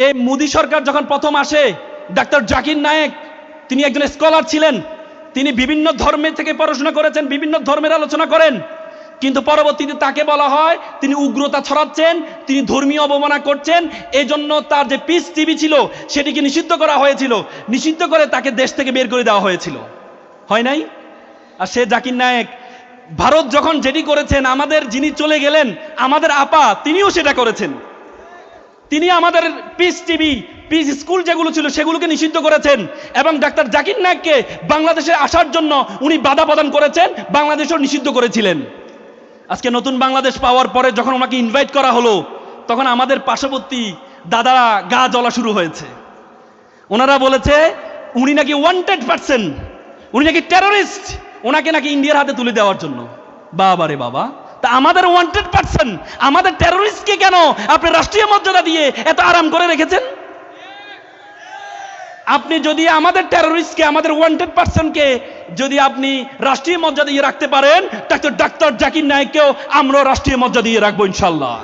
এই মোদী সরকার যখন প্রথম আসে, ডাক্তার জাকির নায়েক তিনি একজন স্কলার ছিলেন, তিনি বিভিন্ন ধর্মের থেকে পড়াশোনা করেছেন, বিভিন্ন ধর্মের আলোচনা করেন, কিন্তু পরবর্তীতে তাকে বলা হয় তিনি উগ্রতা ছড়াচ্ছেন, তিনি ধর্মীয় অবমাননা করছেন। এই জন্য তার যে পিস টিভি ছিল সেটিকে নিষিদ্ধ করা হয়েছিল, নিষিদ্ধ করে তাকে দেশ থেকে বের করে দেওয়া হয়েছিল, হয় নাই? আর সে জাকির নায়েক ভারত যখন যেটি করেছেন, আমাদের যিনি চলে গেলেন আমাদের আপা, তিনিও সেটা করেছেন। তিনি আমাদের পিস টিভি, পিস স্কুল যেগুলো ছিল সেগুলোকে নিষিদ্ধ করেছেন এবং ডাক্তার জাকির নায়েককে বাংলাদেশে আসার জন্য উনি বাধা প্রদান করেছেন, বাংলাদেশও নিষিদ্ধ করেছিলেন। আজকে নতুন বাংলাদেশ পাওয়ার পরে যখন ওনাকে ইনভাইট করা হলো, তখন আমাদের পার্শ্ববর্তী দাদারা গা জ্বলা শুরু হয়েছে। ওনারা বলেছে উনি নাকি ওয়ান্টেড পারসন, উনি নাকি টেররিস্ট, ওনাকে নাকি ইন্ডিয়ার হাতে তুলে দেওয়ার জন্য। বাবা রে বাবা, তা আমাদের ওয়ান্টেড পারসন, আমাদের টেররিস্টকে কেন আপনি রাষ্ট্রীয় মর্যাদা দিয়ে এত আরাম করে রেখেছেন? আপনি যদি আমাদের টেররিস্টকে, আমাদের ওয়ান্টেড পারসনকে যদি আপনি রাষ্ট্রীয় মর্যাদা দিয়ে রাখতে পারেন, ডাক্তার জাকির নায়েককেও আমরা রাষ্ট্রীয় মর্যাদা দিয়ে রাখবো ইনশাল্লাহ।